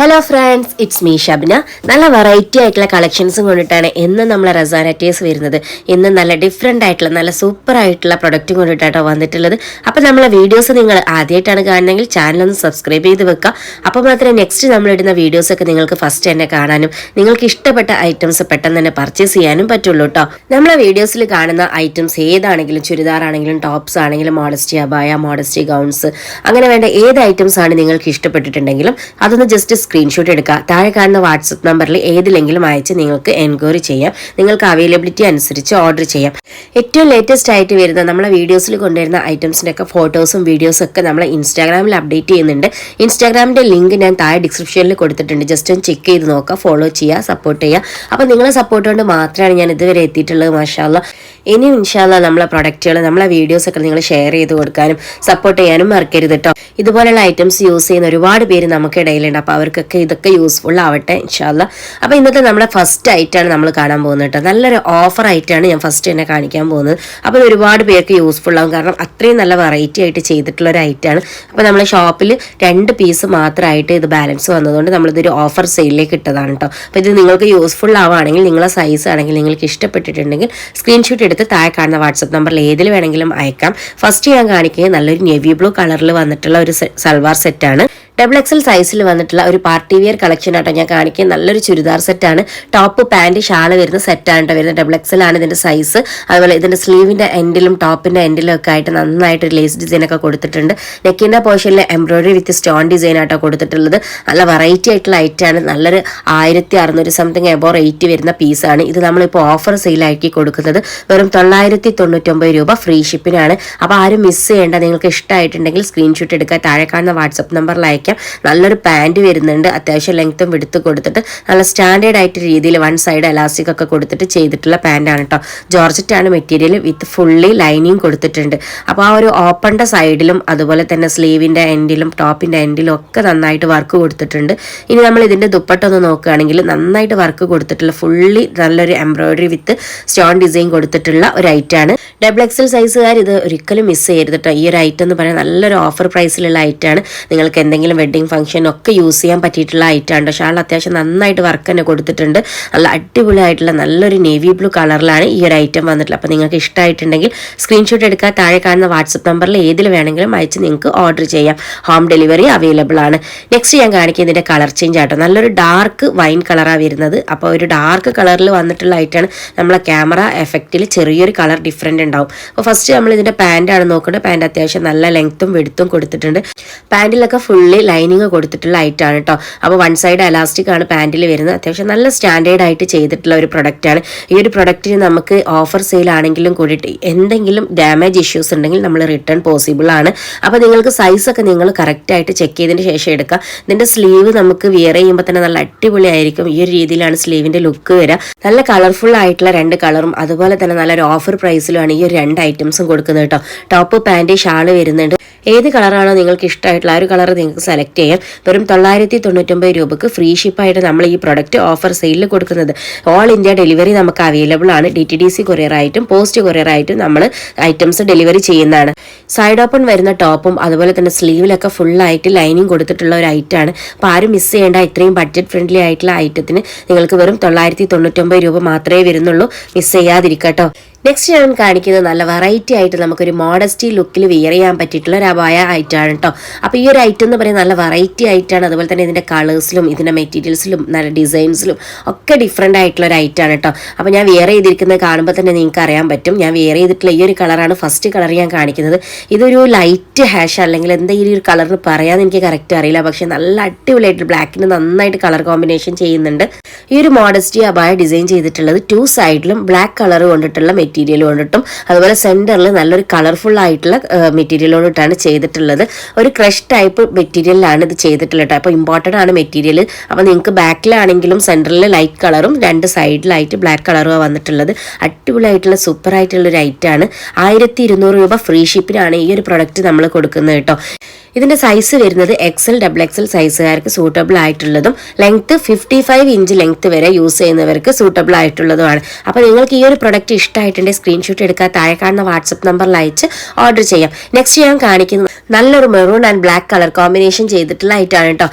Hello friends, it's me Shabna. നല്ല variety ആയിട്ടുള്ള കളക്ഷൻസും കൊണ്ടിട്ടാണ് ഇന്ന് നമ്മൾ റസാന ടീസ് വരുന്നത്. ഇന്ന് നല്ല ഡിഫറെൻ്റ് ആയിട്ടുള്ള നല്ല സൂപ്പർ ആയിട്ടുള്ള പ്രൊഡക്റ്റും കൊണ്ടിട്ടാണ് വന്നിട്ടുള്ളത്. അപ്പോൾ നമ്മളെ വീഡിയോസ് നിങ്ങൾ ആദ്യമായിട്ടാണ് കാണുന്നതെങ്കിൽ ചാനലൊന്ന് സബ്സ്ക്രൈബ് ചെയ്ത് വെക്കുക. അപ്പോൾ മാത്രമേ നെക്സ്റ്റ് നമ്മളിടുന്ന വീഡിയോസൊക്കെ നിങ്ങൾക്ക് ഫസ്റ്റ് തന്നെ കാണാനും നിങ്ങൾക്ക് ഇഷ്ടപ്പെട്ട ഐറ്റംസ് പെട്ടെന്ന് തന്നെ പർച്ചേസ് ചെയ്യാനും പറ്റുള്ളൂ കേട്ടോ. നമ്മളെ വീഡിയോസിൽ കാണുന്ന ഐറ്റംസ് ഏതാണെങ്കിലും, ചുരിദാർ ആണെങ്കിലും, ടോപ്സ് ആണെങ്കിലും, മോഡസ്റ്റി അബായ, മോഡസ്റ്റി ഗൗൺസ്, അങ്ങനെ വേണ്ട ഏത് ഐറ്റംസ് ആണ് നിങ്ങൾക്ക് ഇഷ്ടപ്പെട്ടിട്ടുണ്ടെങ്കിലും അതൊന്ന് ജസ്റ്റ് സ്ക്രീൻഷോട്ട് എടുക്കുക. താഴെ കാണുന്ന വാട്സപ്പ് നമ്പറിൽ ഏതിലെങ്കിലും അയച്ച് നിങ്ങൾക്ക് എൻക്വയറി ചെയ്യാം. നിങ്ങൾക്ക് അവൈലബിലിറ്റി അനുസരിച്ച് ഓർഡർ ചെയ്യാം. ഏറ്റവും ലേറ്റസ്റ്റ് ആയിട്ട് വരുന്ന നമ്മളെ വീഡിയോസിൽ കൊണ്ടുവരുന്ന ഐറ്റംസിൻ്റെ ഒക്കെ ഫോട്ടോസും വീഡിയോസും ഒക്കെ നമ്മളെ ഇൻസ്റ്റാഗ്രാമിൽ അപ്ഡേറ്റ് ചെയ്യുന്നുണ്ട്. ഇൻസ്റ്റാഗ്രാമിൻ്റെ ലിങ്ക് ഞാൻ താഴെ ഡിസ്ക്രിപ്ഷനിൽ കൊടുത്തിട്ടുണ്ട്. ജസ്റ്റ് ഒന്ന് ചെക്ക് ചെയ്ത് നോക്കുക, ഫോളോ ചെയ്യുക, സപ്പോർട്ട് ചെയ്യുക. അപ്പോൾ നിങ്ങളെ സപ്പോർട്ട് കൊണ്ട് മാത്രമാണ് ഞാൻ ഇതുവരെ എത്തിയിട്ടുള്ളത്. മാഷാഅല്ലാ. ഇനിയും ഇൻഷാല്ലാ നമ്മളെ പ്രൊഡക്റ്റുകൾ, നമ്മളെ വീഡിയോസൊക്കെ നിങ്ങൾ ഷെയർ ചെയ്ത് കൊടുക്കാനും സപ്പോർട്ട് ചെയ്യാനും മറക്കരുത് കേട്ടോ. ഇതുപോലെയുള്ള ഐറ്റംസ് യൂസ് ചെയ്യുന്ന ഒരുപാട് പേര് നമുക്കിടയിലുണ്ട്. അപ്പോൾ അവർക്കൊക്കെ ഇതൊക്കെ യൂസ്ഫുൾ ആവട്ടെ ഇൻഷാല്ലാ. അപ്പോൾ ഇന്നത്തെ നമ്മുടെ ഫസ്റ്റ് ഐറ്റാണ് നമ്മൾ കാണാൻ പോകുന്നത് കേട്ടോ. നല്ലൊരു ഓഫർ ആയിട്ടാണ് ഞാൻ ഫസ്റ്റ് തന്നെ കാണിക്കാൻ പോകുന്നത്. അപ്പോൾ ഒരുപാട് പേർക്ക് യൂസ്ഫുൾ ആവും, കാരണം അത്രയും നല്ല വെറൈറ്റി ആയിട്ട് ചെയ്തിട്ടുള്ള ഒരു ഐറ്റാണ്. അപ്പോൾ നമ്മളെ ഷോപ്പിൽ 2 പീസ് മാത്രമായിട്ട് ഇത് ബാലൻസ് വന്നതുകൊണ്ട് നമ്മളിതൊരു ഓഫർ സെയിലിലേക്ക് ഇട്ടതാണ് കേട്ടോ. അപ്പോൾ ഇത് നിങ്ങൾക്ക് യൂസ്ഫുൾ ആവുകയാണെങ്കിൽ, നിങ്ങളെ സൈസ് ആണെങ്കിൽ നിങ്ങൾക്ക് ഇഷ്ടപ്പെട്ടിട്ടുണ്ടെങ്കിൽ സ്ക്രീൻഷോട്ട് എടുത്ത് താഴെ കാണുന്ന വാട്സപ്പ് നമ്പറിൽ ഏതിൽ വേണമെങ്കിലും അയക്കാം. ഫസ്റ്റ് ഞാൻ കാണിക്കുന്നത് നല്ലൊരു നേവി ബ്ലൂ കളറിൽ വന്നിട്ടുള്ള ഒരു സൽവാർ സെറ്റാണ്. XXL സൈസിൽ വന്നിട്ടുള്ള ഒരു പാർട്ടി വിയർ കളക്ഷൻ ആട്ടോ ഞാൻ കാണിക്കുന്നത്. നല്ലൊരു ചുരിദാർ സെറ്റാണ്. ടോപ്പ്, പാൻറ്, ഷാള് വരുന്ന സെറ്റാണ് കേട്ടോ വരുന്നത്. XXL ആണ് ഇതിന്റെ സൈസ്. അതുപോലെ ഇതിന്റെ സ്ലീവിന്റെ എൻഡിലും ടോപ്പിന്റെ എൻഡിലും ഒക്കെ ആയിട്ട് നന്നായിട്ട് ലേസ് ഡിസൈൻ ഒക്കെ കൊടുത്തിട്ടുണ്ട്. നെക്കിന്റെ പോർഷനിൽ എംബ്രോയിഡറി വിത്ത് സ്റ്റോൺ ഡിസൈൻ ആട്ടോ കൊടുത്തിട്ടുള്ളത്. നല്ല വെറൈറ്റി ആയിട്ടുള്ള ഐറ്റാണ്. നല്ലൊരു 1600 സംതിങ് എബോ റേറ്റ് വരുന്ന പീസാണ്. ഇത് നമ്മളിപ്പോൾ ഓഫർ സെയിലാക്കി കൊടുക്കുന്നത് വെറും 999 രൂപ, ഫ്രീ ഷിപ്പിനാണ്. അപ്പോൾ ആരും മിസ് ചെയ്യേണ്ട. നിങ്ങൾക്ക് ഇഷ്ടമായിട്ടുണ്ടെങ്കിൽ സ്ക്രീൻഷോട്ട് എടുക്കുക, താഴെ കാണുന്ന വാട്സപ്പ് നമ്പറിൽ അയക്കാം. നല്ലൊരു പാൻറ് വരുന്നുണ്ട്. അത്യാവശ്യം ലെങ്ത്തും വിടുത്ത് കൊടുത്തിട്ട് നല്ല സ്റ്റാൻഡേർഡ് ആയിട്ട് രീതിയിൽ 1 സൈഡ് എലാസ്റ്റിക് ഒക്കെ കൊടുത്തിട്ട് ചെയ്തിട്ടുള്ള പാൻറ്റാണ് കേട്ടോ. ജോർജറ്റ് ആണ് മെറ്റീരിയൽ, വിത്ത് ഫുള്ളി ലൈനിങ് കൊടുത്തിട്ടുണ്ട്. അപ്പോൾ ആ ഒരു ഓപ്പണിന്റെ സൈഡിലും അതുപോലെ തന്നെ സ്ലീവിന്റെ എൻഡിലും ടോപ്പിന്റെ എൻഡിലും ഒക്കെ നന്നായിട്ട് വർക്ക് കൊടുത്തിട്ടുണ്ട്. ഇനി നമ്മൾ ഇതിന്റെ ദുപ്പട്ട ഒന്ന് നോക്കുകയാണെങ്കിൽ നന്നായിട്ട് വർക്ക് കൊടുത്തിട്ടുള്ള ഫുള്ളി നല്ലൊരു എംബ്രോയിഡറി വിത്ത് സ്റ്റോൺ ഡിസൈൻ കൊടുത്തിട്ടുള്ള ഒരു ഐറ്റാണ്. XXL സൈസുകാർ ഇത് ഒരിക്കലും മിസ് ചെയ്യരുത് കേട്ടോ. ഈ ഒരു ഐറ്റം എന്ന് പറയാൻ നല്ലൊരു ഓഫർ പ്രൈസിലുള്ള ഐറ്റാണ്. നിങ്ങൾക്ക് എന്തെങ്കിലും വെഡ്ഡിങ് ഫംഗ്ഷൻ ഒക്കെ യൂസ് ചെയ്യാൻ പറ്റിയിട്ടുള്ള ഐറ്റാണ്. ഷാൾ അത്യാവശ്യം നന്നായിട്ട് വർക്ക് തന്നെ കൊടുത്തിട്ടുണ്ട്. നല്ല അടിപൊളിയായിട്ടുള്ള നല്ലൊരു നേവി ബ്ലൂ കളറിലാണ് ഈ ഒരു ഐറ്റം വന്നിട്ടുള്ളത്. അപ്പോൾ നിങ്ങൾക്ക് ഇഷ്ടമായിട്ടുണ്ടെങ്കിൽ സ്ക്രീൻഷോട്ട് എടുക്കുക, താഴെ കാണുന്ന വാട്സപ്പ് നമ്പറിൽ ഏതിൽ വേണമെങ്കിലും അയച്ച് നിങ്ങൾക്ക് ഓർഡർ ചെയ്യാം. ഹോം ഡെലിവറി അവൈലബിൾ ആണ്. നെക്സ്റ്റ് ഞാൻ കാണിക്കുന്നതിൻ്റെ കളർ ചേഞ്ച് ആട്ടോ. നല്ലൊരു ഡാർക്ക് വൈൻ കളറാണ് വരുന്നത്. അപ്പോൾ ഒരു ഡാർക്ക് കളറിൽ വന്നിട്ടുള്ള ഐറ്റാണ്. നമ്മളെ ക്യാമറ എഫക്റ്റിൽ ചെറിയൊരു കളർ ഡിഫറൻറ്റ് ഉണ്ടാവും. അപ്പോൾ ഫസ്റ്റ് നമ്മൾ ഇതിൻ്റെ പാൻറ്റാണ് നോക്കുന്നത്. പാൻറ്റ് അത്യാവശ്യം നല്ല ലെങ്ത്തും വെടുത്തും കൊടുത്തിട്ടുണ്ട്. പാൻറ്റിലൊക്കെ ഫുള്ളി ലൈനിങ് കൊടുത്തിട്ടുള്ള ഐറ്റാണ് കേട്ടോ. അപ്പോൾ 1 സൈഡ് എലാസ്റ്റിക് ആണ് പാൻറ്റിൽ വരുന്നത്. അത്യാവശ്യം നല്ല സ്റ്റാൻഡേർഡ് ആയിട്ട് ചെയ്തിട്ടുള്ള ഒരു പ്രൊഡക്റ്റാണ്. ഈ ഒരു പ്രൊഡക്റ്റിന് നമുക്ക് ഓഫർ സെയിൽ ആണെങ്കിലും കൂടിയിട്ട് എന്തെങ്കിലും ഡാമേജ് ഇഷ്യൂസ് ഉണ്ടെങ്കിൽ നമ്മൾ റിട്ടേൺ പോസിബിൾ ആണ്. അപ്പോൾ നിങ്ങൾക്ക് സൈസൊക്കെ നിങ്ങൾ കറക്റ്റായിട്ട് ചെക്ക് ചെയ്തതിന് ശേഷം എടുക്കുക. ഇതിൻ്റെ സ്ലീവ് നമുക്ക് വിയർ ചെയ്യുമ്പോൾ തന്നെ നല്ല അടിപൊളിയായിരിക്കും. ഈ ഒരു രീതിയിലാണ് സ്ലീവിൻ്റെ ലുക്ക് വരിക. നല്ല കളർഫുൾ ആയിട്ടുള്ള 2 കളറും അതുപോലെ തന്നെ നല്ലൊരു ഓഫർ പ്രൈസിലുമാണ് ഈ ഒരു 2 ഐറ്റംസും കൊടുക്കുന്നത് കേട്ടോ. ടോപ്പ്, പാൻറ്, ഷാള് വരുന്നുണ്ട്. ഏത് കളറാണോ നിങ്ങൾക്ക് ഇഷ്ടമായിട്ടുള്ള ആ ഒരു കളർ നിങ്ങൾക്ക് സെലക്ട് ചെയ്യാം. വെറും 999 രൂപക്ക് ഫ്രീ ഷിപ്പായിട്ട് നമ്മൾ ഈ പ്രൊഡക്റ്റ് ഓഫർ സെയിലിൽ കൊടുക്കുന്നത്. ഓൾ ഇന്ത്യ ഡെലിവറി നമുക്ക് അവൈലബിൾ ആണ്. DTDC കൊറിയർ ആയിട്ടും പോസ്റ്റ് കൊറിയർ ആയിട്ടും നമ്മൾ ഐറ്റംസ് ഡെലിവറി ചെയ്യുന്നതാണ്. സൈഡ് ഓപ്പൺ വരുന്ന ടോപ്പും അതുപോലെ തന്നെ സ്ലീവിലൊക്കെ ഫുള്ളായിട്ട് ലൈനിങ് കൊടുത്തിട്ടുള്ള ഒരു ഐറ്റാണ്. അപ്പോൾ ആരും മിസ് ചെയ്യേണ്ട. ഇത്രയും ബഡ്ജറ്റ് ഫ്രണ്ട്ലി ആയിട്ടുള്ള ഐറ്റത്തിന് നിങ്ങൾക്ക് വെറും 999 രൂപ മാത്രമേ വരുന്നുള്ളൂ. മിസ് ചെയ്യാതിരിക്കട്ടോ. നെക്സ്റ്റ് ഞാൻ കാണിക്കുന്നത് നല്ല വെറൈറ്റി ആയിട്ട് നമുക്കൊരു മോഡസ്റ്റി ലുക്കിൽ വിയർ ചെയ്യാൻ പറ്റിയിട്ടുള്ള ഒരു അബായ ഐറ്റാണ് കേട്ടോ. അപ്പോൾ ഈ ഒരു ഐറ്റം എന്ന് പറയുന്നത് നല്ല വെറൈറ്റി ആയിട്ടാണ്. അതുപോലെ തന്നെ ഇതിൻ്റെ കളേഴ്സിലും ഇതിൻ്റെ മെറ്റീരിയൽസിലും നല്ല ഡിസൈൻസിലും ഒക്കെ ഡിഫറെൻ്റ് ആയിട്ടുള്ള ഒരു ഐറ്റാണ് കേട്ടോ. അപ്പോൾ ഞാൻ വിയർ ചെയ്തിരിക്കുന്നത് കാണുമ്പോൾ തന്നെ നിങ്ങൾക്ക് അറിയാൻ പറ്റും. ഞാൻ വിയർ ചെയ്തിട്ടുള്ള ഈ ഒരു കളറാണ് ഫസ്റ്റ് കളർ ഞാൻ കാണിക്കുന്നത്. ഇതൊരു ലൈറ്റ് ഹാഷ് അല്ലെങ്കിൽ എന്താ ഈ ഒരു കളറിന് പറയാമെന്ന് എനിക്ക് കറക്റ്റ് അറിയില്ല. പക്ഷേ നല്ല അടിപൊളിയായിട്ട് ബ്ലാക്കിന് നന്നായിട്ട് കളർ കോമ്പിനേഷൻ ചെയ്യുന്നുണ്ട്. ഈ ഒരു മോഡസ്റ്റി അബായ ഡിസൈൻ ചെയ്തിട്ടുള്ളത് 2 സൈഡിലും ബ്ലാക്ക് കളർ കൊണ്ടിട്ടുള്ള മെറ്റീരിയൽ കൊണ്ടിട്ടും അതുപോലെ സെന്ററിൽ നല്ലൊരു കളർഫുൾ ആയിട്ടുള്ള മെറ്റീരിയൽ കൊണ്ടിട്ടാണ് ചെയ്തിട്ടുള്ളത്. ഒരു ക്രഷ് ടൈപ്പ് മെറ്റീരിയലിലാണ് ഇത് ചെയ്തിട്ടുള്ളത്. അപ്പോൾ ഇമ്പോർട്ടൻ്റ് ആണ് മെറ്റീരിയൽ. അപ്പോൾ നിങ്ങൾക്ക് ബാക്കിലാണെങ്കിലും സെന്ററിൽ ലൈറ്റ് കളറും 2 സൈഡിലായിട്ട് ബ്ലാക്ക് കളറുമാണ് വന്നിട്ടുള്ളത്. അടിപൊളിയായിട്ടുള്ള സൂപ്പർ ആയിട്ടുള്ള ഒരു ഐറ്റാണ്. 1200 രൂപ ഫ്രീ ഷിപ്പിനാണ് ഈ ഒരു പ്രൊഡക്റ്റ് നമ്മൾ കൊടുക്കുന്നത് കേട്ടോ. ഇതിന്റെ സൈസ് വരുന്നത് XL XXL സൈസുകാർക്ക് സൂട്ടബിൾ ആയിട്ടുള്ളതും ലെങ്ത് 55 ഇഞ്ച് ലെങ്ത് വരെ യൂസ് ചെയ്യുന്നവർക്ക് സൂട്ടബിൾ ആയിട്ടുള്ളതുമാണ്. അപ്പോൾ നിങ്ങൾക്ക് ഈ ഒരു പ്രൊഡക്റ്റ് ഇഷ്ടമായിട്ടുണ്ടെങ്കിൽ സ്ക്രീൻഷോട്ട് എടുക്കുക, താഴെ കാണുന്ന വാട്സപ്പ് നമ്പറിൽ അയച്ച് ഓർഡർ ചെയ്യാം. നെക്സ്റ്റ് ഞാൻ കാണിക്കുന്നത് നല്ലൊരു maroon and black colour combination ചെയ്തിട്ടുള്ള ഐറ്റമാണ് കേട്ടോ.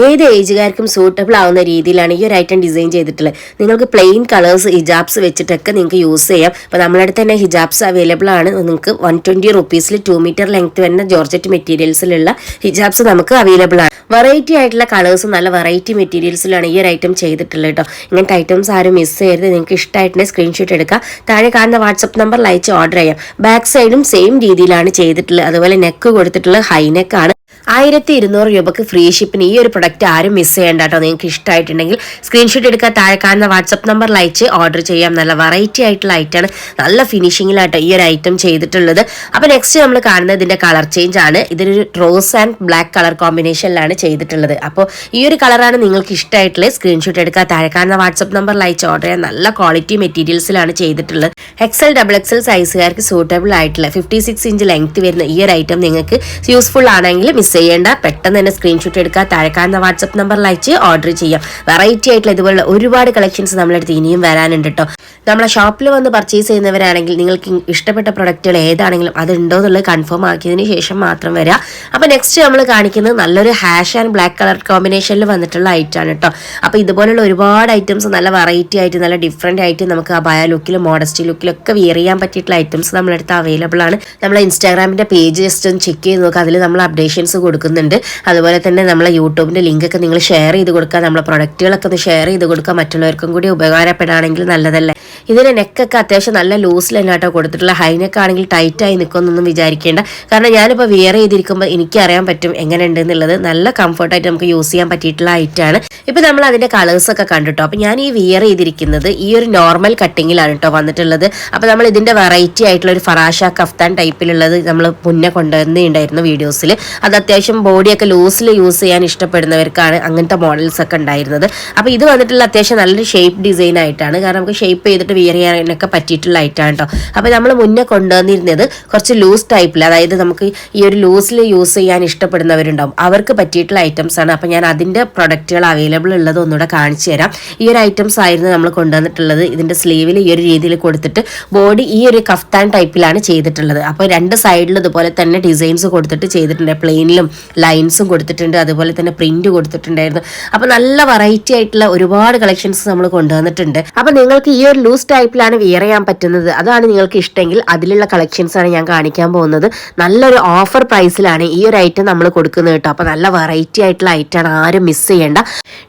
ഏത് ഏജുകാർക്കും സൂട്ടബിൾ ആവുന്ന രീതിയിലാണ് ഈ ഒരു ഐറ്റം ഡിസൈൻ ചെയ്തിട്ടുള്ളത്. നിങ്ങൾക്ക് പ്ലെയിൻ കളേഴ്സ് ഹിജാബ്സ് വെച്ചിട്ടൊക്കെ നിങ്ങൾക്ക് യൂസ് ചെയ്യാം. അപ്പോൾ നമ്മുടെ അടുത്ത് തന്നെ ഹിജാബ്സ് അവൈലബിൾ ആണ്. നിങ്ങൾക്ക് 120 റുപ്പീസിൽ 2 മീറ്റർ ലെങ്ത് വരുന്ന ജോർജറ്റ് മെറ്റീരിയൽസിലുള്ള ഹിജാബ്സ് നമുക്ക് അവൈലബിൾ ആണ്. വെറൈറ്റി ആയിട്ടുള്ള കളേഴ്സും നല്ല വെറൈറ്റി മെറ്റീരിയൽസിലാണ് ഈ ഒരു ഐറ്റം ചെയ്തിട്ടുള്ളത് കേട്ടോ. ഇങ്ങനത്തെ ഐറ്റംസ് ആരും മിസ് ചെയ്യരുത്. നിങ്ങൾക്ക് ഇഷ്ടമായിട്ടുണ്ടെങ്കിൽ സ്ക്രീൻഷോട്ട് എടുക്കുക, താഴെ കാണുന്ന വാട്സപ്പ് നമ്പറിൽ അയച്ച് ഓർഡർ ചെയ്യാം. ബാക്ക് സൈഡും സെയിം രീതിയിലാണ് ചെയ്തിട്ടുള്ളത്. അതുപോലെ നെക്ക് കൊടുത്തിട്ടുള്ളത് ഹൈ നെക്ക് ആണ്. 1200 രൂപക്ക് ഫ്രീ ഷിപ്പിന് ഈ ഒരു പ്രൊഡക്റ്റ് ആരും മിസ് ചെയ്യേണ്ട കേട്ടോ. നിങ്ങൾക്ക് ഇഷ്ടമായിട്ടുണ്ടെങ്കിൽ സ്ക്രീൻഷോട്ട് എടുക്കുക, താഴെ കാണുന്ന വാട്സപ്പ് നമ്പറിൽ അയച്ച് ഓർഡർ ചെയ്യാം. നല്ല വെറൈറ്റി ആയിട്ടുള്ള ഐറ്റമാണ്, നല്ല ഫിനിഷിങ്ങിലാട്ടോ ഈ ഒരു ഐറ്റം ചെയ്തിട്ടുള്ളത്. അപ്പോൾ നെക്സ്റ്റ് നമ്മൾ കാണുന്നത് ഇതിന്റെ കളർ ചേഞ്ച് ആണ്. ഇതൊരു റോസ് ആൻഡ് ബ്ലാക്ക് കളർ കോമ്പിനേഷനിലാണ് ചെയ്തിട്ടുള്ളത്. അപ്പോൾ ഈ ഒരു കളറാണ് നിങ്ങൾക്ക് ഇഷ്ടമായിട്ടുള്ളത്. സ്ക്രീൻഷോട്ട് എടുക്കുക, താഴെ കാണുന്ന വാട്സപ്പ് നമ്പറിൽ അയച്ച് ഓർഡർ ചെയ്യാൻ. നല്ല ക്വാളിറ്റി മെറ്റീരിയൽസിലാണ് ചെയ്തിട്ടുള്ളത്. XL XXL സൈസുകാർക്ക് സൂട്ടബിൾ ആയിട്ടുള്ള 56 ഇഞ്ച് ലെങ്ത് വരുന്ന ഈ ഒരു ഐറ്റം നിങ്ങൾക്ക് യൂസ്ഫുൾ ആണെങ്കിൽ മിസ് ചെയ്യേണ്ട. പെട്ടെന്ന് തന്നെ സ്ക്രീൻഷോട്ട് എടുക്കുക, താഴെ കാണുന്ന വാട്സപ്പ് നമ്പറിൽ അയച്ച് ഓർഡർ ചെയ്യാം. വെറൈറ്റി ആയിട്ടുള്ള ഇതുപോലുള്ള ഒരുപാട് കളക്ഷൻസ് നമ്മളടുത്ത് ഇനിയും വരാനുണ്ട് കേട്ടോ. നമ്മളെ ഷോപ്പിൽ വന്ന് പർച്ചേസ് ചെയ്യുന്നവരാണെങ്കിൽ നിങ്ങൾക്ക് ഇഷ്ടപ്പെട്ട പ്രൊഡക്റ്റുകൾ ഏതാണെങ്കിലും അത് ഉണ്ടോ എന്നുള്ളത് കൺഫേം ആക്കിയതിന് ശേഷം മാത്രം വരിക. അപ്പോൾ നെക്സ്റ്റ് നമ്മൾ കാണിക്കുന്നത് നല്ലൊരു ഹാഷ് ആൻഡ് ബ്ലാക്ക് കളർ കോമ്പിനേഷനിൽ വന്നിട്ടുള്ള ഐറ്റമാണ് കേട്ടോ. അപ്പോൾ ഇതുപോലുള്ള ഒരുപാട് ഐറ്റംസ് നല്ല വെറൈറ്റി ആയിട്ട് നല്ല ഡിഫറെൻ്റ് ആയിട്ട് നമുക്ക് അബായ ലുക്കിലും മോഡസ്റ്റി ലുക്കിലൊക്കെ വിയർ ചെയ്യാൻ പറ്റിയിട്ടുള്ള ഐറ്റംസ് നമ്മളടുത്ത് അവൈലബിൾ ആണ്. നമ്മളെ ഇൻസ്റ്റാഗ്രാമിൻ്റെ പേജ് ജസ്റ്റ് ഒന്ന് ചെക്ക് ചെയ്ത് നോക്കുക. അതിൽ നമ്മൾ അപ്ഡേഷൻസ് കൊടുക്കുന്നുണ്ട്. അതുപോലെ തന്നെ നമ്മളെ യൂട്യൂബിൻ്റെ ലിങ്കൊക്കെ നിങ്ങൾ ഷെയർ ചെയ്ത് കൊടുക്കുക. നമ്മളെ പ്രൊഡക്റ്റുകളൊക്കെ ഒന്ന് ഷെയർ ചെയ്ത് കൊടുക്കുക. മറ്റുള്ളവർക്കും കൂടി ഉപകാരപ്പെടുകയാണെങ്കിൽ നല്ലതല്ലേ. ഇതിന് നെക്കൊക്കെ അത്യാവശ്യം നല്ല ലൂസിൽ തന്നെ കേട്ടോ കൊടുത്തിട്ടുള്ള. ഹൈ നെക്ക് ആണെങ്കിൽ ടൈറ്റായി നിൽക്കുമെന്നൊന്നും വിചാരിക്കേണ്ട. കാരണം ഞാനിപ്പോൾ വിയർ ചെയ്തിരിക്കുമ്പോൾ എനിക്ക് അറിയാൻ പറ്റും എങ്ങനെയുണ്ട് എന്നുള്ളത്. നല്ല കംഫർട്ടായിട്ട് നമുക്ക് യൂസ് ചെയ്യാൻ പറ്റിയിട്ടുള്ള ഐറ്റമാണ്. ഇപ്പോൾ നമ്മൾ അതിൻ്റെ കളേഴ്സൊക്കെ കണ്ടിട്ടോ. അപ്പോൾ ഞാൻ ഈ വിയർ ചെയ്തിരിക്കുന്നത് ഈ ഒരു നോർമൽ കട്ടിങ്ങിലാണ് കേട്ടോ വന്നിട്ടുള്ളത്. അപ്പോൾ നമ്മൾ ഇതിൻ്റെ വെറൈറ്റി ആയിട്ടുള്ള ഒരു ഫറാഷ കഫ്താൻ ടൈപ്പിലുള്ളത് നമ്മൾ മുന്നേ കൊണ്ടുവന്നിട്ടുണ്ടായിരുന്നു വീഡിയോസിൽ. അത് അത്യാവശ്യം ബോഡിയൊക്കെ ലൂസിൽ യൂസ് ചെയ്യാൻ ഇഷ്ടപ്പെടുന്നവർക്കാണ് അങ്ങനത്തെ മോഡൽസ് ഒക്കെ ഉണ്ടായിരുന്നത്. അപ്പോൾ ഇത് വന്നിട്ടുള്ള അത്യാവശ്യം നല്ലൊരു ഷേപ്പ് ഡിസൈൻ ആയിട്ടാണ്. കാരണം നമുക്ക് ഷേപ്പ് ചെയ്തിട്ട് വിയർ ചെയ്യാനൊക്കെ പറ്റിയിട്ടുള്ള ഐറ്റമാണ് കേട്ടോ. അപ്പോൾ നമ്മൾ മുന്നേ കൊണ്ടുവന്നിരുന്നത് കുറച്ച് ലൂസ് ടൈപ്പിൽ, അതായത് നമുക്ക് ഈ ഒരു ലൂസിൽ യൂസ് ചെയ്യാൻ ഇഷ്ടപ്പെടുന്നവരുണ്ടാവും, അവർക്ക് പറ്റിയിട്ടുള്ള ഐറ്റംസ് ആണ്. അപ്പോൾ ഞാൻ അതിൻ്റെ പ്രൊഡക്റ്റുകൾ അവൈലബിൾ ഉള്ളത് ഒന്നുകൂടെ കാണിച്ചു തരാം. ഈ ഒരു ഐറ്റംസ് ആയിരുന്നു നമ്മൾ കൊണ്ടുവന്നിട്ടുള്ളത്. ഇതിൻ്റെ സ്ലീവിൽ ഈ ഒരു രീതിയിൽ കൊടുത്തിട്ട് ബോഡി ഈ ഒരു കഫ്താൻ ടൈപ്പിലാണ് ചെയ്തിട്ടുള്ളത്. അപ്പോൾ രണ്ട് സൈഡിൽ ഇതുപോലെ തന്നെ ഡിസൈൻസ് കൊടുത്തിട്ട് ചെയ്തിട്ടുണ്ട്. പ്ലെയിനിലും ലൈൻസും കൊടുത്തിട്ടുണ്ട്, അതുപോലെ തന്നെ പ്രിന്റ് കൊടുത്തിട്ടുണ്ടായിരുന്നു. അപ്പോൾ നല്ല വെറൈറ്റി ആയിട്ടുള്ള ഒരുപാട് കളക്ഷൻസ് നമ്മൾ കൊണ്ടുവന്നിട്ടുണ്ട്. അപ്പോൾ നിങ്ങൾക്ക് ഈ ഒരു ലൂസ് ടൈപ്പിലാണ് വിയർ ചെയ്യാൻ പറ്റുന്നത്, അതാണ് നിങ്ങൾക്ക് ഇഷ്ടമെങ്കിൽ അതിലുള്ള കളക്ഷൻസ് ആണ് ഞാൻ കാണിക്കാൻ പോകുന്നത്. നല്ലൊരു ഓഫർ പ്രൈസിലാണ് ഈ ഒരു ഐറ്റം നമ്മൾ കൊടുക്കുന്നത് കേട്ടോ. അപ്പോൾ നല്ല വെറൈറ്റി ആയിട്ടുള്ള ഐറ്റമാണ്, ആരും മിസ് ചെയ്യേണ്ട.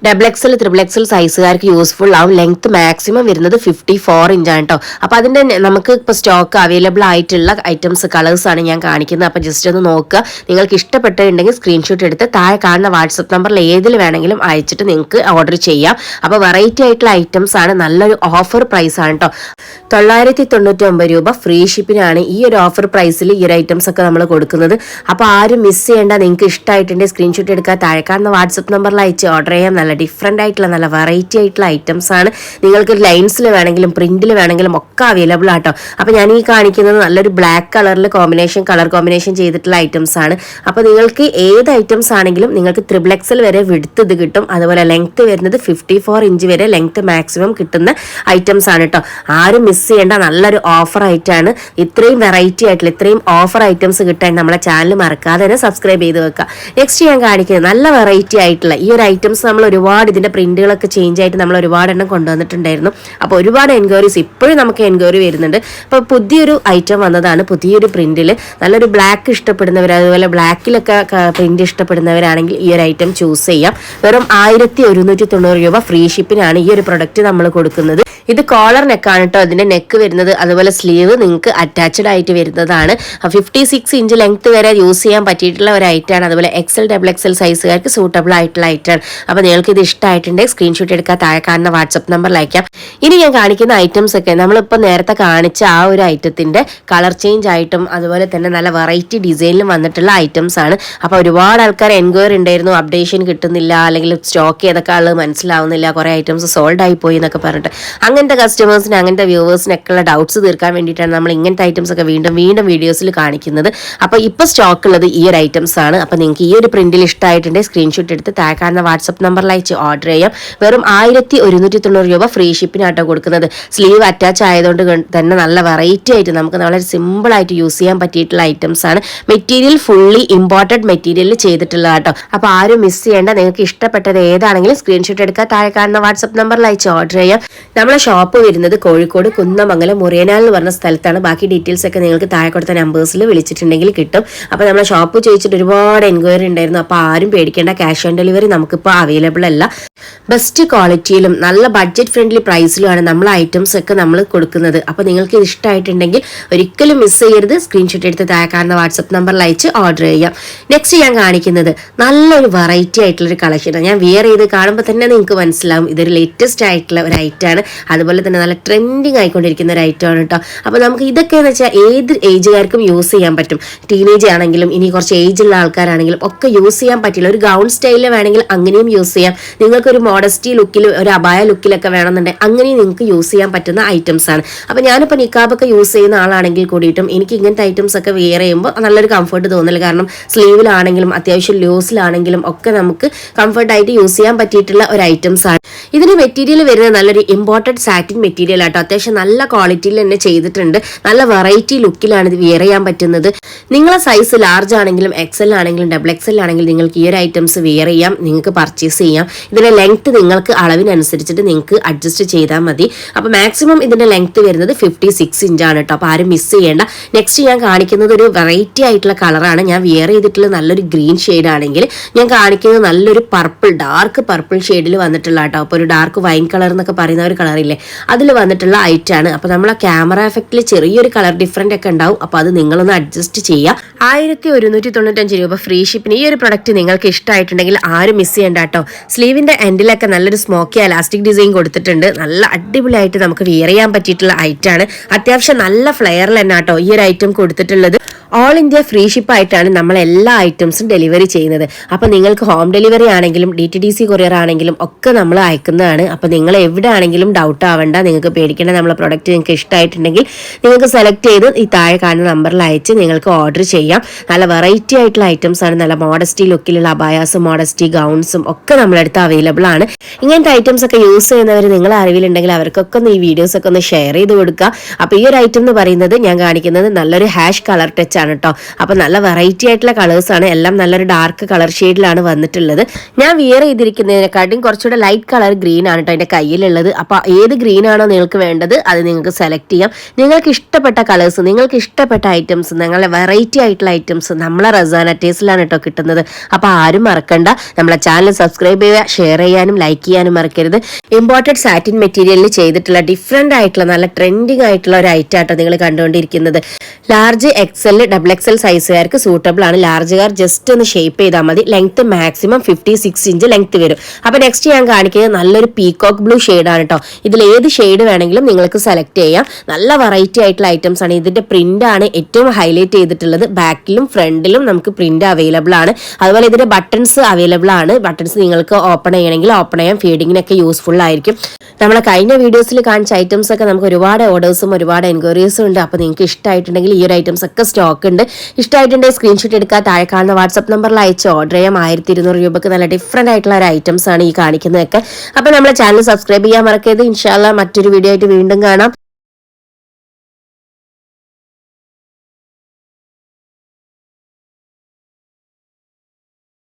XXL XXL സൈസുകാർക്ക് യൂസ്ഫുൾ ആവും. ലെങ്ത് മാക്സിമം വരുന്നത് 54 ഇഞ്ചാണ് കേട്ടോ. അപ്പോൾ അതിൻ്റെ നമുക്ക് ഇപ്പോൾ സ്റ്റോക്ക് അവൈലബിൾ ആയിട്ടുള്ള ഐറ്റംസ് കളേഴ്സ് ആണ് ഞാൻ കാണിക്കുന്നത്. അപ്പോൾ ജസ്റ്റ് ഒന്ന് നോക്കുക. നിങ്ങൾക്ക് ഇഷ്ടപ്പെട്ടിട്ടുണ്ടെങ്കിൽ സ്ക്രീൻഷോട്ട് എടുത്ത് താഴെ കാണുന്ന വാട്സപ്പ് നമ്പറിൽ ഏതിൽ വേണമെങ്കിലും അയച്ചിട്ട് നിങ്ങൾക്ക് ഓർഡർ ചെയ്യാം. അപ്പോൾ വെറൈറ്റി ആയിട്ടുള്ള ഐറ്റംസ് ആണ്, നല്ലൊരു ഓഫർ പ്രൈസ് ആണ് കേട്ടോ. 999 രൂപ ഫ്രീ ഷിപ്പിനാണ് ഈ ഒരു ഓഫർ പ്രൈസിൽ ഈ ഒരു ഐറ്റംസ് ഒക്കെ നമ്മൾ കൊടുക്കുന്നത്. അപ്പോൾ ആരും മിസ് ചെയ്യേണ്ട. നിങ്ങൾക്ക് ഇഷ്ടമായിട്ടുണ്ടെങ്കിൽ സ്ക്രീൻഷോട്ട് എടുക്കുക, താഴെ കാണുന്ന വാട്സപ്പ് നമ്പറിൽ അയച്ച് ഓർഡർ ചെയ്യാം. നല്ല ഡിഫറെൻ്റ് ആയിട്ടുള്ള നല്ല വെറൈറ്റി ആയിട്ടുള്ള ഐറ്റംസ് ആണ്. നിങ്ങൾക്ക് ലൈൻസിൽ വേണമെങ്കിലും പ്രിന്റിൽ വേണമെങ്കിലും ഒക്കെ അവൈലബിൾ ആട്ടോ. അപ്പോൾ ഞാൻ ഈ കാണിക്കുന്നത് നല്ലൊരു ബ്ലാക്ക് കളറിൽ കളർ കോമ്പിനേഷൻ ചെയ്തിട്ടുള്ള ഐറ്റംസ് ആണ്. അപ്പോൾ നിങ്ങൾക്ക് ഏത് ഐറ്റംസ് ആണെങ്കിലും നിങ്ങൾക്ക് XXL വരെ വിഡ്ത്ത് ഇത് കിട്ടും. അതുപോലെ ലെങ്ത് വരുന്നത് 54 ഇഞ്ച് വരെ ലെങ്ത് മാക്സിമം കിട്ടുന്ന ഐറ്റംസ് ആണ് കേട്ടോ. ആരും മിസ് ചെയ്യേണ്ട. നല്ലൊരു ഓഫർ ആയിട്ടാണ്. ഇത്രയും വെറൈറ്റി ആയിട്ടുള്ള ഇത്രയും ഓഫർ ഐറ്റംസ് കിട്ടാൻ നമ്മളെ ചാനൽ മറക്കാതെ തന്നെ സബ്സ്ക്രൈബ് ചെയ്ത് വെക്കുക. നെക്സ്റ്റ് ഞാൻ കാണിക്കുന്നത് നല്ല വെറൈറ്റി ആയിട്ടുള്ള ഈ ഒരു ഐറ്റംസ് നമ്മൾ ഒരുപാട് ഇതിന്റെ പ്രിന്റുകളൊക്കെ ചേഞ്ച് ആയിട്ട് നമ്മൾ ഒരുപാട് എണ്ണം കൊണ്ടുവന്നിട്ടുണ്ടായിരുന്നു. അപ്പോൾ ഒരുപാട് എൻക്വയറീസ് ഇപ്പോഴും നമുക്ക് എൻക്വയറി വരുന്നുണ്ട്. അപ്പോൾ പുതിയൊരു ഐറ്റം വന്നതാണ്, പുതിയൊരു പ്രിന്റിൽ. നല്ലൊരു ബ്ലാക്ക് ഇഷ്ടപ്പെടുന്നവർ, അതുപോലെ ബ്ലാക്കിലൊക്കെ പ്രിന്റ് ഇഷ്ടപ്പെടുന്നവരാണെങ്കിൽ ഈ ഒരു ഐറ്റം ചൂസ് ചെയ്യാം. വെറും 1190 രൂപ ഫ്രീ ഷിപ്പിനാണ് ഈ ഒരു പ്രൊഡക്റ്റ് നമ്മൾ കൊടുക്കുന്നത്. ഇത് കോളർ നെക്കാണ് കേട്ടോ. ഇതിന്റെ നെക്ക് വരുന്നത്, അതുപോലെ സ്ലീവ് നിങ്ങൾക്ക് അറ്റാച്ച്ഡ് ആയിട്ട് വരുന്നതാണ്. 56 ഇഞ്ച് ലെങ്ത് വരെ യൂസ് ചെയ്യാൻ പറ്റിയിട്ടുള്ള ഒരു ഐറ്റമാണ്. അതുപോലെ XL XXL സൈസുകാർക്ക് സൂട്ടബിൾ ആയിട്ടുള്ള ഐറ്റമാണ്. അപ്പോൾ നിങ്ങൾക്ക് ഇത് ഇഷ്ടമായിട്ടുണ്ടെങ്കിൽ സ്ക്രീൻഷോട്ട് എടുക്കുക, താഴെ കാണുന്ന വാട്സപ്പ് നമ്പറിൽ അയക്കാം. ഇനി ഞാൻ കാണിക്കുന്ന ഐറ്റംസ് ഒക്കെ നമ്മളിപ്പോൾ നേരത്തെ കാണിച്ച ആ ഒരു ഐറ്റത്തിന്റെ കളർ ചേഞ്ച് ആയിട്ടും അതുപോലെ തന്നെ നല്ല വെറൈറ്റി ഡിസൈനിലും വന്നിട്ടുള്ള ഐറ്റംസ് ആണ്. അപ്പോൾ ഒരുപാട് ആൾക്കാർ എൻക്വയറി ഉണ്ടായിരുന്നു, അപ്ഡേഷൻ കിട്ടുന്നില്ല, അല്ലെങ്കിൽ സ്റ്റോക്ക് ചെയ്തൊക്കെ ആൾ മനസ്സിലാവുന്നില്ല, കുറേ ഐറ്റംസ് സോൾഡ് ആയി പോയി എന്നൊക്കെ പറഞ്ഞിട്ട്. അങ്ങനത്തെ കസ്റ്റമേഴ്സിന് അങ്ങനത്തെ വ്യൂവേഴ്സിനൊക്കെ ഉള്ള ഡൗട്ട്സ് തീർക്കാൻ വേണ്ടിയിട്ടാണ് നമ്മൾ ഇങ്ങനത്തെ ഐറ്റംസ് ഒക്കെ വീണ്ടും വീഡിയോസിൽ കാണിക്കുന്നത്. അപ്പോൾ ഇപ്പോൾ സ്റ്റോക്ക് ഉള്ളത് ഈ ഒരു ഐറ്റംസ് ആണ്. അപ്പോൾ നിങ്ങൾക്ക് ഈ ഒരു പ്രിന്റിൽ ഇഷ്ടമായിട്ടുണ്ടെങ്കിൽ സ്ക്രീൻഷോട്ട് എടുത്ത് താഴെ കാണുന്ന വാട്സപ്പ് നമ്പറിൽ അയച്ച് ഓർഡർ ചെയ്യാം. വെറും 1190 രൂപ ഫ്രീ ഷിപ്പിനാട്ടോ കൊടുക്കുന്നത്. സ്ലീവ് അറ്റാച്ച് ആയതുകൊണ്ട് തന്നെ നല്ല വെറൈറ്റി ആയിട്ട് നമുക്ക് വളരെ സിമ്പിൾ ആയിട്ട് യൂസ് ചെയ്യാൻ പറ്റിയിട്ടുള്ള ഐറ്റംസ് ആണ്. മെറ്റീരിയൽ ഫുള്ളി ഇമ്പോർട്ടഡ് മെറ്റീരിയൽ ചെയ്തിട്ടുള്ള കേട്ടോ. അപ്പോൾ ആരും മിസ് ചെയ്യേണ്ട. നിങ്ങൾക്ക് ഇഷ്ടപ്പെട്ടത് ഏതാണെങ്കിലും സ്ക്രീൻഷോട്ട് എടുക്കുക, താഴെ കാണുന്ന വാട്സപ്പ് നമ്പറിൽ അയച്ച് ഓർഡർ ചെയ്യാം. നമ്മളെ ഷോപ്പ് വരുന്നത് കോഴിക്കോട് കുന്നമംഗലം മുറിയനാൽ എന്ന് പറഞ്ഞ സ്ഥലത്താണ്. ബാക്കി ഡീറ്റെയിൽസ് ഒക്കെ നിങ്ങൾക്ക് താഴെ കൊടുത്ത നമ്പേഴ്സിൽ വിളിച്ചിട്ടുണ്ടെങ്കിൽ കിട്ടും. അപ്പോൾ നമ്മളെ ഷോപ്പ് ചോദിച്ചിട്ട് ഒരുപാട് എൻക്വയറി ഉണ്ടായിരുന്നു. അപ്പോൾ ആരും പേടിക്കേണ്ട, ക്യാഷ് ഓൺ ഡെലിവറി നമുക്കിപ്പോൾ അവൈലബിൾ അല്ല. ബെസ്റ്റ് ക്വാളിറ്റിയിലും നല്ല ബഡ്ജറ്റ് ഫ്രണ്ട്ലി പ്രൈസിലുമാണ് നമ്മൾ ഐറ്റംസ് ഒക്കെ നമ്മൾ കൊടുക്കുന്നത്. അപ്പോൾ നിങ്ങൾക്ക് ഇത് ഇഷ്ടമായിട്ടുണ്ടെങ്കിൽ ഒരിക്കലും മിസ് ചെയ്യരുത്. സ്ക്രീൻഷോട്ട് എടുത്ത് താഴെ കാണുന്ന വാട്സപ്പ് നമ്പറിൽ അയച്ച് ഓർഡർ ചെയ്യാം. നെക്സ്റ്റ് ഞാൻ കാണിക്കുന്നത് നല്ലൊരു വെറൈറ്റി ആയിട്ടുള്ളൊരു കളക്ഷനാണ്. ഞാൻ വിയർ ചെയ്ത് കാണുമ്പോൾ തന്നെ നിങ്ങൾക്ക് മനസ്സിലാവും ഇതൊരു ലേറ്റസ്റ്റ് ആയിട്ടുള്ള ഒരു ഐറ്റമാണ്. അതുപോലെ തന്നെ നല്ല ട്രെൻഡിങ് ആയിക്കൊണ്ടിരിക്കുന്ന ഒരു ഐറ്റമാണ് കേട്ടോ. അപ്പോൾ നമുക്ക് ഇതൊക്കെ എന്ന് വെച്ചാൽ ഏത് ഏജുകാർക്കും യൂസ് ചെയ്യാൻ പറ്റും. ടീനേജ് ആണെങ്കിലും ഇനി കുറച്ച് ഏജുള്ള ആൾക്കാരാണെങ്കിലും ഒക്കെ യൂസ് ചെയ്യാൻ പറ്റില്ല. ഒരു ഗൗൺ സ്റ്റൈലിൽ വേണമെങ്കിൽ അങ്ങനെയും യൂസ് ചെയ്യാം. നിങ്ങൾക്കൊരു മോഡസ്റ്റി ലുക്കിൽ, ഒരു അബായ ലുക്കിലൊക്കെ വേണമെന്നുണ്ടെങ്കിൽ അങ്ങനെയും നിങ്ങൾക്ക് യൂസ് ചെയ്യാൻ പറ്റുന്ന ഐറ്റംസ് ആണ്. അപ്പോൾ ഞാനിപ്പോൾ നിക്കാബൊക്കെ യൂസ് ചെയ്യുന്ന ആളാണെങ്കിൽ കൂടിയിട്ടും എനിക്ക് ഇങ്ങനത്തെ ഐറ്റംസ് ഒക്കെ വെയർ ചെയ്യുമ്പോൾ നല്ലൊരു കംഫർട്ട് തോന്നില്ല. കാരണം സ്ലീവിലാണെങ്കിലും അത്യാവശ്യം ലൂസിലാണെങ്കിലും ഒക്കെ നമുക്ക് കംഫർട്ടായിട്ട് യൂസ് ചെയ്യാൻ പറ്റിയിട്ടുള്ള ഒരു ഐറ്റംസ് ആണ്. ഇതിന് മെറ്റീരിയൽ വരുന്നത് നല്ലൊരു ഇമ്പോർട്ടഡ് സാറ്റിൻ മെറ്റീരിയൽ ആട്ടോ. അത്യാവശ്യം നല്ല ക്വാളിറ്റിയിൽ തന്നെ ചെയ്തിട്ടുണ്ട്. നല്ല വെറൈറ്റി ലുക്കിലാണ് ഇത് വെയർ ചെയ്യാൻ പറ്റുന്നത്. നിങ്ങളെ സൈസ് ലാർജ് ആണെങ്കിലും എക്സൽ ആണെങ്കിലും ഡബിൾ എക്സൽ ആണെങ്കിലും നിങ്ങൾക്ക് ഈ ഒരു ഐറ്റംസ് വെയർ ചെയ്യാം, നിങ്ങൾക്ക് പർച്ചേസ് ചെയ്യാം. ഇതിന്റെ ലെങ്ത് നിങ്ങൾക്ക് അളവിനനുസരിച്ചിട്ട് നിങ്ങൾക്ക് അഡ്ജസ്റ്റ് ചെയ്താൽ മതി. അപ്പോൾ മാക്സിമം ഇതിന്റെ ലെങ്ത് വരുന്നത് 56 ഇഞ്ചാണ് കേട്ടോ. അപ്പോൾ ആരും മിസ് ചെയ്യേണ്ട. നെക്സ്റ്റ് ഞാൻ കാണിക്കുന്നത് ഒരു വെറൈറ്റി ആയിട്ടുള്ള കളറാണ്. ഞാൻ വെയർ ചെയ്തിട്ടുള്ള നല്ലൊരു ഗ്രീൻ ഷെയ്ഡ് ആണെങ്കിൽ ഞാൻ കാണിക്കുന്നത് നല്ലൊരു പർപ്പിൾ, ഡാർക്ക് പർപ്പിൾ ഷെയ്ഡിൽ വന്നിട്ടുള്ള കേട്ടോ. അപ്പോൾ ഒരു ഡാർക്ക് വൈൻ കളർ എന്നൊക്കെ പറയുന്ന ഒരു കളറില്ലേ, അതിൽ വന്നിട്ടുള്ള ഐറ്റാണ്. അപ്പോൾ നമ്മൾ ആ ക്യാമറ എഫക്റ്റിൽ ചെറിയൊരു കളർ ഡിഫറൻറ്റ് ഒക്കെ ഉണ്ടാവും. അപ്പോൾ അത് നിങ്ങളൊന്ന് അഡ്ജസ്റ്റ് ചെയ്യുക. 1195 രൂപ ഫ്രീ ഷിപ്പിന് ഈ ഒരു പ്രൊഡക്റ്റ് നിങ്ങൾക്ക് ഇഷ്ടമായിട്ടുണ്ടെങ്കിൽ ആരും മിസ് ചെയ്യേണ്ട കേട്ടോ. സ്ലീവിന്റെ എൻഡിലൊക്കെ നല്ലൊരു സ്മോക്കി എലാസ്റ്റിക് ഡിസൈൻ കൊടുത്തിട്ടുണ്ട്. നല്ല അടിപൊളിയായിട്ട് നമുക്ക് വെയർ ചെയ്യാൻ പറ്റിയിട്ടുള്ള ഐറ്റാണ്. അത്യാവശ്യം നല്ല ഫ്ലെയറിൽ തന്നെ കേട്ടോ ഈ ഒരു ഐറ്റം കൊടുത്തിട്ടുള്ളത്. ഓൾ ഇന്ത്യ ഫ്രീ ഷിപ്പ് ആയിട്ടാണ് നമ്മൾ എല്ലാ ഐറ്റംസും ഡെലിവറി ചെയ്യുന്നത്. അപ്പോൾ നിങ്ങൾക്ക് ഹോം ഡെലിവറി ആണെങ്കിലും DTDC കൊറിയർ ആണെങ്കിലും ഒക്കെ നമ്മൾ അയക്കുന്നതാണ്. അപ്പോൾ നിങ്ങൾ എവിടെ ആണെങ്കിലും ഡൗട്ട് ആവണ്ട, നിങ്ങൾക്ക് പേടിക്കേണ്ട. നമ്മളെ പ്രൊഡക്റ്റ് നിങ്ങൾക്ക് ഇഷ്ടമായിട്ടുണ്ടെങ്കിൽ നിങ്ങൾക്ക് സെലക്ട് ചെയ്ത് ഈ താഴെ കാണുന്ന നമ്പറിൽ അയച്ച് നിങ്ങൾക്ക് ഓർഡർ ചെയ്യാം. നല്ല വെറൈറ്റി ആയിട്ടുള്ള ഐറ്റംസ് ആണ്. നല്ല മോഡസ്റ്റി ലുക്കിലുള്ള അബായാസും മോഡസ്റ്റി ഗൗൺസും ഒക്കെ നമ്മളടുത്ത് അവൈലബിൾ ആണ്. ഇങ്ങനത്തെ ഐറ്റംസ് ഒക്കെ യൂസ് ചെയ്യുന്നവർ നിങ്ങളെ അറിവിലുണ്ടെങ്കിൽ അവർക്കൊക്കെ ഒന്ന് ഈ വീഡിയോസ് ഒക്കെ ഒന്ന് ഷെയർ ചെയ്ത് കൊടുക്കുക. അപ്പോൾ ഈ ഒരു ഐറ്റം എന്ന് പറയുന്നത് ഞാൻ കാണിക്കുന്നത് നല്ലൊരു ഹാഷ് കളർ ടച്ച് ആണ് കേട്ടോ. അപ്പൊ നല്ല വെറൈറ്റി ആയിട്ടുള്ള കളേഴ്സ് ആണ്. എല്ലാം നല്ലൊരു ഡാർക്ക് കളർ ഷെയ്ഡിലാണ് വന്നിട്ടുള്ളത്. ഞാൻ വിയർ ചെയ്തിരിക്കുന്നതിനെക്കാട്ടും കുറച്ചുകൂടെ ലൈറ്റ് കളർ ഗ്രീൻ ആണ് കേട്ടോ എന്റെ കയ്യിലുള്ളത്. അപ്പൊ ഏത് ഗ്രീൻ ആണോ നിങ്ങൾക്ക് വേണ്ടത് അത് നിങ്ങൾക്ക് സെലക്ട് ചെയ്യാം. നിങ്ങൾക്ക് ഇഷ്ടപ്പെട്ട കളേഴ്സ്, നിങ്ങൾക്ക് ഇഷ്ടപ്പെട്ട ഐറ്റംസ്, നിങ്ങളുടെ വെറൈറ്റി ആയിട്ടുള്ള ഐറ്റംസ് നമ്മളെ റസാന ടേസ്റ്റിലാണ് കേട്ടോ കിട്ടുന്നത്. അപ്പൊ ആരും മറക്കണ്ട, നമ്മളെ ചാനൽ സബ്സ്ക്രൈബ് ചെയ്യുക, ഷെയർ ചെയ്യാനും ലൈക്ക് ചെയ്യാനും മറക്കരുത്. ഇമ്പോർട്ടഡ് സാറ്റിൻ മെറ്റീരിയലിൽ ചെയ്തിട്ടുള്ള ഡിഫറെന്റ് ആയിട്ടുള്ള നല്ല ട്രെൻഡിങ് ആയിട്ടുള്ള ഒരു ഐറ്റം ആട്ടോ നിങ്ങൾ കണ്ടുകൊണ്ടിരിക്കുന്നത്. ലാർജ് എക്സൽ ഡബിൾ എക്സൽ സൈസുകാർക്ക് സൂട്ടബിൾ ആണ്. ലാർജുകാർ ജസ്റ്റ് ഒന്ന് ഷേപ്പ് ചെയ്താൽ മതി. ലെങ്ത് മാക്സിമം 56 ഇഞ്ച് ലെങ്ത് വരും. അപ്പൊ നെക്സ്റ്റ് ഞാൻ കാണിക്കുന്നത് നല്ലൊരു പീകോക്ക് ബ്ലൂ ഷെയ്ഡ് ആണ് കേട്ടോ. ഇതിൽ ഏത് ഷെയ്ഡ് വേണമെങ്കിലും നിങ്ങൾക്ക് സെലക്ട് ചെയ്യാം. നല്ല വെറൈറ്റി ആയിട്ടുള്ള ഐറ്റംസ് ആണ്. ഇതിന്റെ പ്രിന്റ് ആണ് ഏറ്റവും ഹൈലൈറ്റ് ചെയ്തിട്ടുള്ളത്. ബാക്കിലും ഫ്രണ്ടിലും നമുക്ക് പ്രിന്റ് അവൈലബിൾ ആണ്. അതുപോലെ ഇതിന്റെ ബട്ടൺസ് അവൈലബിൾ ആണ്. ബട്ടൺസ് നിങ്ങൾക്ക് ഓപ്പൺ ചെയ്യണമെങ്കിൽ ഓപ്പൺ ചെയ്യാം. ഫീഡിങ്ങിനൊക്കെ യൂസ്ഫുൾ ആയിരിക്കും. നമ്മളെ കഴിഞ്ഞ വീഡിയോസിൽ കാണിച്ച ഐറ്റംസ് ഒക്കെ നമുക്ക് ഒരുപാട് ഓർഡേഴ്സും ഒരുപാട് എൻക്വയറീസും ഉണ്ട്. അപ്പോൾ നിങ്ങൾക്ക് ഇഷ്ടമായിട്ടുണ്ടെങ്കിൽ ഈ ഒരു ഐറ്റംസ് ഒക്കെ സ്റ്റോക്ക് ഉണ്ട്. ഇഷ്ടമായിട്ടുണ്ടെങ്കിൽ സ്ക്രീൻഷോട്ട് എടുക്കുക, താഴെ കാണുന്ന വാട്സപ്പ് നമ്പറിൽ അയച്ച് ഓർഡർ ചെയ്യാം. 1200 രൂപയ്ക്ക് നല്ല ഡിഫറെന്റ് ആയിട്ടുള്ള ഒരു ഐറ്റംസ് ആണ് ഈ കാണിക്കുന്നതൊക്കെ. അപ്പോൾ നമ്മളെ ചാനൽ സബ്സ്ക്രൈബ് ചെയ്യാൻ മറക്കരുത്. ഇൻഷാല്ലാ മറ്റൊരു വീഡിയോ ആയിട്ട് വീണ്ടും കാണാം.